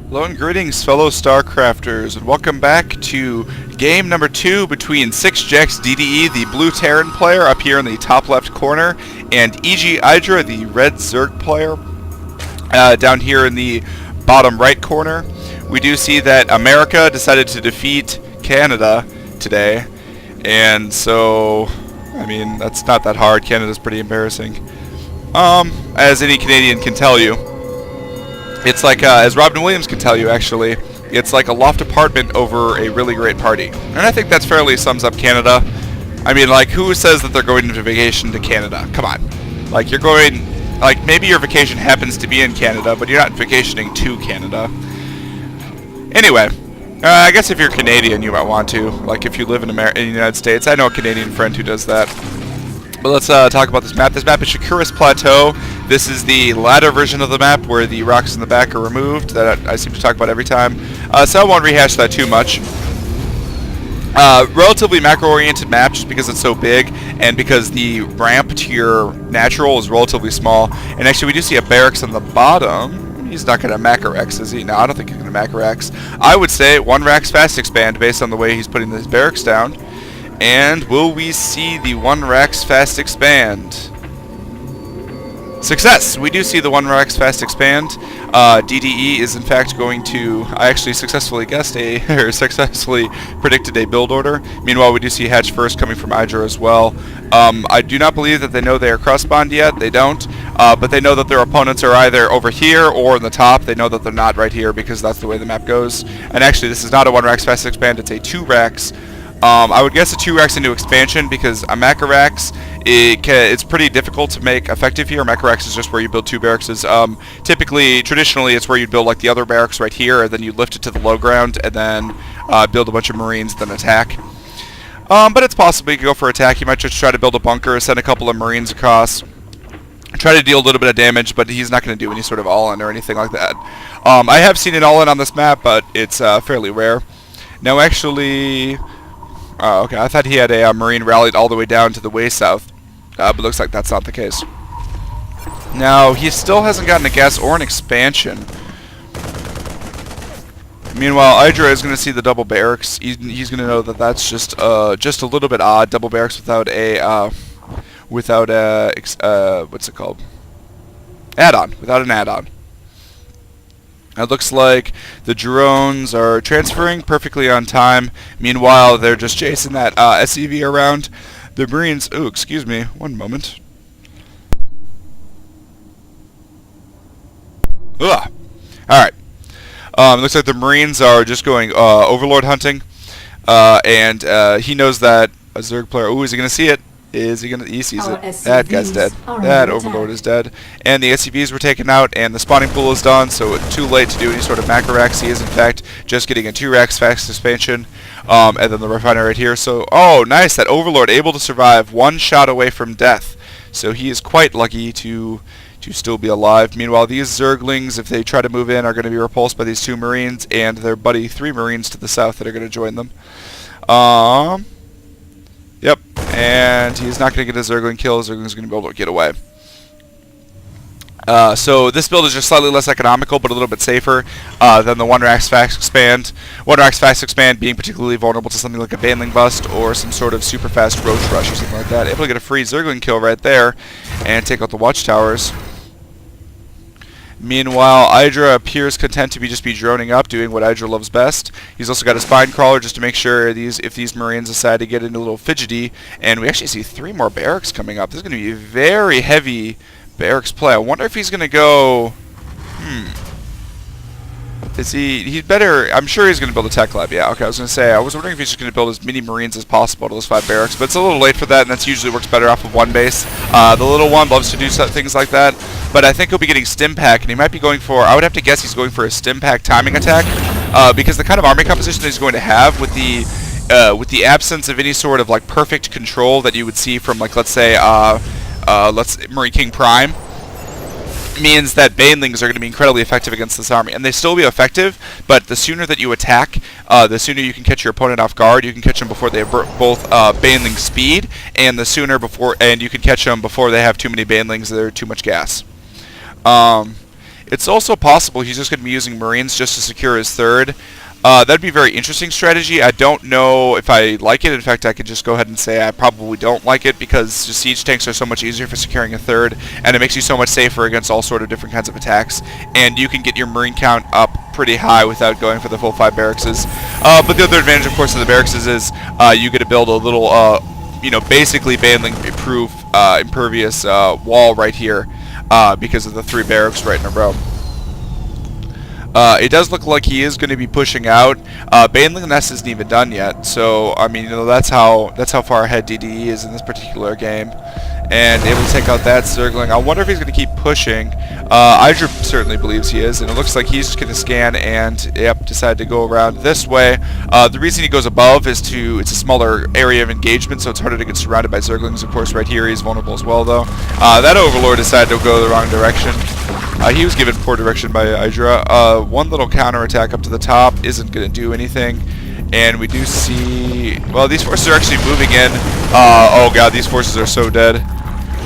Hello and greetings, fellow StarCrafters, and welcome back to game number 2 between SixJacksDDE, the blue Terran player up here in the top left corner, and EGIdra, the red Zerg player, down here in the bottom right corner. We do see that America decided to defeat Canada today, and so, I mean, that's not that hard. Canada's pretty embarrassing. As any Canadian can tell you. It's like, as Robin Williams can tell you, actually, it's like a loft apartment over a really great party. And I think that's fairly sums up Canada. I mean, like, who says that they're going on vacation to Canada? Come on. Like, you're going, like, maybe your vacation happens to be in Canada, but you're not vacationing to Canada. Anyway, I guess if you're Canadian, you might want to. Like, if you live in the United States. I know a Canadian friend who does that. But let's talk about this map. This map is Shakuras Plateau. This is the ladder version of the map where the rocks in the back are removed that I seem to talk about every time. So I won't rehash that too much. Relatively macro-oriented map just because it's so big and because the ramp to your natural is relatively small. And actually we do see a barracks on the bottom. He's not going to macro-X, is he? No, I don't think he's going to macro-X. I would say 1 Rax fast expand based on the way he's putting these barracks down. And will we see the 1 Rax fast expand? Success! We do see the 1 Rax fast expand. DDE is in fact going to... I actually successfully guessed or successfully predicted a build order. Meanwhile, we do see Hatch first coming from EGIdra as well. I do not believe that they know they are cross-spawned yet. They don't. But they know that their opponents are either over here or in the top. They know that they're not right here because that's the way the map goes. And actually, this is not a 1 Rax fast expand. It's a 2 Rax. I would guess a 2 Rax into expansion because a Macro Rax, it's pretty difficult to make effective here. Macro Rax is just where you build 2 barracks. Traditionally, it's where you build like the other barracks right here, and then you lift it to the low ground, and then build a bunch of Marines, then attack. But it's possible you could go for attack. You might just try to build a bunker, send a couple of Marines across, try to deal a little bit of damage, but he's not going to do any sort of all-in or anything like that. I have seen an all-in on this map, but it's fairly rare. Now, actually... Oh, okay. I thought he had a Marine rallied all the way down to the way south, but looks like that's not the case. Now, he still hasn't gotten a gas or an expansion. Meanwhile, EGIdra is going to see the double barracks. He's going to know that that's just a little bit odd. Double barracks without a what's it called? Add-on. Without an add-on. It looks like the drones are transferring perfectly on time. Meanwhile, they're just chasing that SEV around. The Marines... Ooh, excuse me. One moment. Ugh. Alright. Looks like the Marines are just going Overlord hunting. And he knows that a Zerg player... Ooh, is he going to see it? Is he gonna? He sees it. That guy's dead. That Overlord is dead. And the SCVs were taken out, and the spawning pool is done, so it's too late to do any sort of macro Rax. He is, in fact, just getting a 2 Rax fast expansion. And then the refinery right here. So, oh, nice. That Overlord able to survive 1 shot away from death. So he is quite lucky to still be alive. Meanwhile, these Zerglings, if they try to move in, are going to be repulsed by these 2 Marines and their buddy 3 Marines to the south that are going to join them. Yep, and he's not going to get a Zergling kill. Zergling's going to be able to get away. So this build is just slightly less economical, but a little bit safer than the 1 Rax fast expand. 1 Rax fast expand being particularly vulnerable to something like a Baneling bust or some sort of super fast Roach rush or something like that. Able to get a free Zergling kill right there and take out the watchtowers. Meanwhile, EGIdra appears content to just be droning up, doing what EGIdra loves best. He's also got a spine crawler just to make sure if these Marines decide to get into a little fidgety. And we actually see 3 more barracks coming up. This is going to be a very heavy barracks play. I wonder if he's going to go... Is he better... I'm sure he's going to build a tech lab. Yeah, okay, I was going to say, I was wondering if he's just going to build as many Marines as possible to those 5 barracks, but it's a little late for that, and that usually works better off of 1 base. The little one loves to do things like that, but I think he'll be getting stim pack, and he might be going for... I would have to guess he's going for a stim pack timing attack, because the kind of army composition that he's going to have with the absence of any sort of like perfect control that you would see from, like, let's say, Marine King Prime, means that Banelings are going to be incredibly effective against this army. And they still be effective, but the sooner that you attack, the sooner you can catch your opponent off guard. You can catch them before they have both Baneling speed, and you can catch them before they have too many Banelings that are too much gas. It's also possible he's just going to be using Marines just to secure his third. That'd be a very interesting strategy. I don't know if I like it. In fact, I could just go ahead and say I probably don't like it, because just siege tanks are so much easier for securing a third, and it makes you so much safer against all sort of different kinds of attacks. And you can get your Marine count up pretty high without going for the full 5 barracks. But the other advantage, of course, of the barracks is you get to build a little, basically baneling-proof, impervious wall right here because of the 3 barracks right in a row. It does look like he is going to be pushing out. Baneling Nest isn't even done yet, so I mean, that's how far ahead DDE is in this particular game, and able to take out that Zergling. I wonder if he's going to keep pushing. EGIdra certainly believes he is, and it looks like he's just going to scan and decide to go around this way. The reason he goes above is it's a smaller area of engagement, so it's harder to get surrounded by Zerglings. Of course, right here he's vulnerable as well, though. That Overlord decided to go the wrong direction. He was given poor direction by EGIdra. One little counterattack up to the top isn't going to do anything. And we do see... Well, these forces are actually moving in. Oh god, these forces are so dead.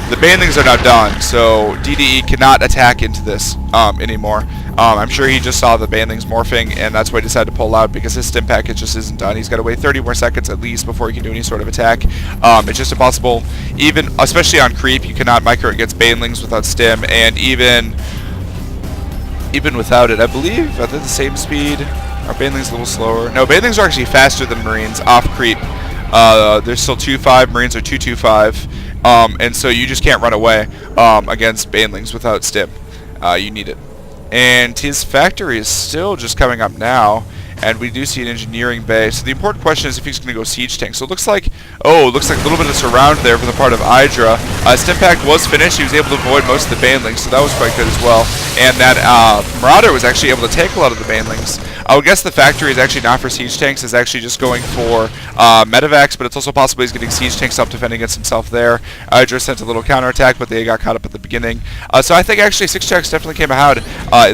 The banelings are now done, so DDE cannot attack into this anymore. I'm sure he just saw the banelings morphing, and that's why he decided to pull out, because his stim package just isn't done. He's got to wait 30 more seconds at least before he can do any sort of attack. It's just impossible. Even, especially on creep, you cannot micro against banelings without stim, and even without it, I believe, at the same speed. Are banelings a little slower? No, banelings are actually faster than Marines off creep. They're still 2.5, Marines are 2.25, and so you just can't run away against banelings without stim. You need it. And his factory is still just coming up now, and we do see an engineering base. So the important question is if he's going to go siege tank. So it looks like, a little bit of surround there for the part of EGIdra. Stim pack was finished. He was able to avoid most of the banelings, so that was quite good as well. And that Marauder was actually able to take a lot of the banelings. I would guess the factory is actually not for siege tanks. It's actually just going for medevacs, but it's also possible he's getting siege tanks up defending against himself there. EGIdra sent a little counterattack, but they got caught up at the beginning. So I think actually SixJacks definitely came out in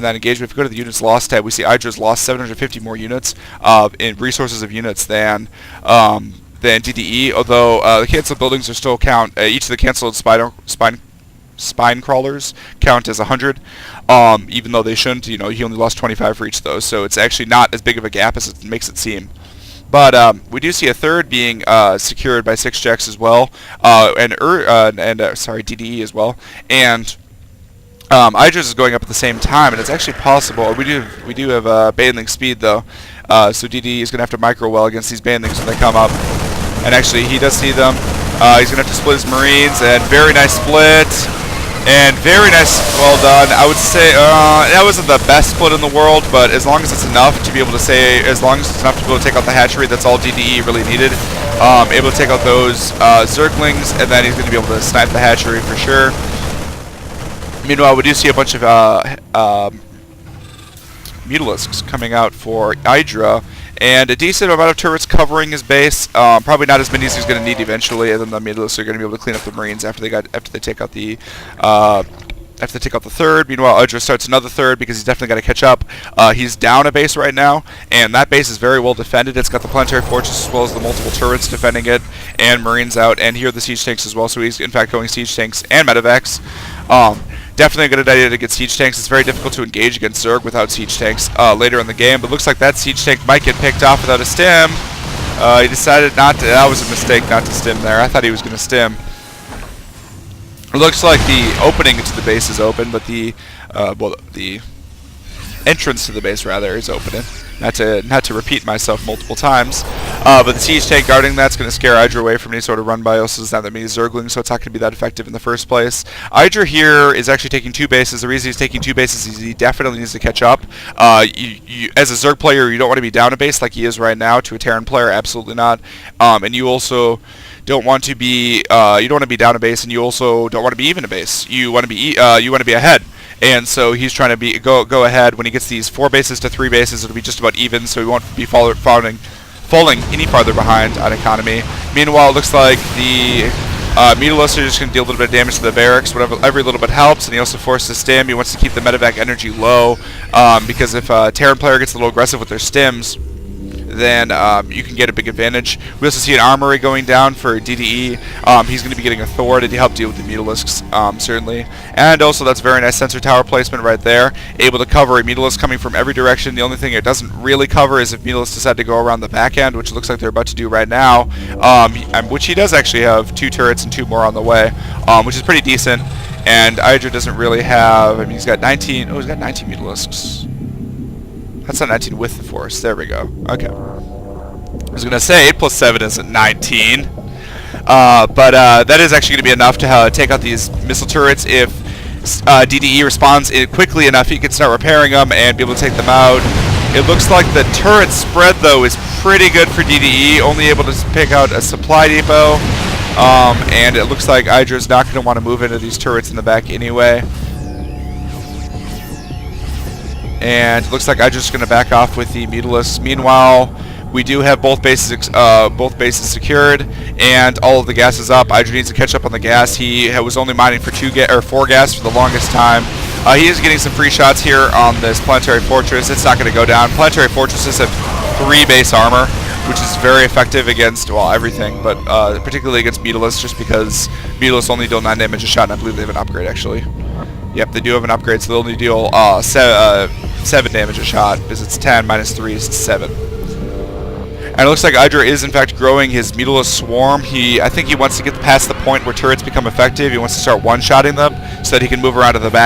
that engagement. If you go to the units lost tab, we see EGIdra's lost 750 more units in resources of units than DDE, although the canceled buildings are still count. Each of the canceled spine crawlers count as 100, even though they shouldn't. He only lost 25 for each of those, so it's actually not as big of a gap as it makes it seem. But we do see a third being secured by SixJacks as well, and DDE as well, and EGIdra's is going up at the same time, and it's actually possible. We do have baneling speed though, so DDE is going to have to micro well against these banelings when they come up. And actually, he does see them. He's going to have to split his Marines, and very nice split. And very nice, well done. I would say that wasn't the best split in the world, but as long as it's enough to be able to say, as long as it's enough to be able to take out the hatchery, that's all DDE really needed. Able to take out those Zerglings, and then he's going to be able to snipe the hatchery for sure. Meanwhile, we do see a bunch of Mutalisks coming out for EGIdra, and a decent amount of turrets covering his base. Probably not as many as he's going to need eventually, and then the Mutalisks are going to be able to clean up the Marines after they take out the third. Meanwhile, EGIdra starts another third because he's definitely got to catch up. He's down a base right now, and that base is very well defended. It's got the planetary fortress as well as the multiple turrets defending it, and Marines out, and here are the siege tanks as well. So he's in fact going siege tanks and medevacs. Definitely a good idea to get siege tanks. It's very difficult to engage against Zerg without siege tanks later in the game, but looks like that siege tank might get picked off without a stim. He decided not to. That was a mistake not to stim there. I thought he was going to stim. It looks like the opening to the base is open, but the entrance to the base rather is open. Not to repeat myself multiple times, but the siege tank guarding that's going to scare EGIdra away from any sort of run by. Also, there's not that many Zerglings, so it's not going to be that effective in the first place. EGIdra here is actually taking 2 bases. The reason he's taking 2 bases is he definitely needs to catch up. As a Zerg player, you don't want to be down a base like he is right now. To a Terran player, absolutely not. And you also don't want to be down a base, and you also don't want to be even a base. You want to be ahead. And so he's trying to go ahead. When he gets these 4 bases to 3 bases, it'll be just about even, so he won't be falling any farther behind on economy. Meanwhile, it looks like the Mutalisks are just going to deal a little bit of damage to the barracks. Every little bit helps, and he also forces stim. He wants to keep the medevac energy low, because if a Terran player gets a little aggressive with their stims, then you can get a big advantage. We also see an armory going down for DDE. He's going to be getting authority to help deal with the Mutalisks, certainly. And also that's very nice sensor tower placement right there. Able to cover a Mutalisk coming from every direction. The only thing it doesn't really cover is if Mutalisks decide to go around the back end, which it looks like they're about to do right now. Which he does actually have 2 turrets and 2 more on the way, which is pretty decent. And EGIdra doesn't really have, I mean, he's got 19, he's got 19 Mutalisks. That's not 19 with the Force. There we go. Okay. I was going to say 8 plus 7 isn't 19. But that is actually going to be enough to take out these missile turrets. If DDE responds quickly enough, he can start repairing them and be able to take them out. It looks like the turret spread, though, is pretty good for DDE, only able to pick out a supply depot. And it looks like EGIdra's not going to want to move into these turrets in the back anyway. And it looks like EGIdra's going to back off with the Mutalisks. Meanwhile, we do have both bases secured, and all of the gas is up. EGIdra needs to catch up on the gas. He was only mining for 4 gas for the longest time. He is getting some free shots here on this Planetary Fortress. It's not going to go down. Planetary Fortresses have 3 base armor, which is very effective against, well, everything, but particularly against Mutalisks, just because Mutalisks only deal 9 damage a shot, and I believe they have an upgrade, actually. Yep, they do have an upgrade, so they'll only deal 7 damage a shot, because it's 10 minus 3 is 7. And it looks like EGIdra is, in fact, growing his Mutalisk swarm. I think he wants to get past the point where turrets become effective. He wants to start one-shotting them so that he can move around to the back.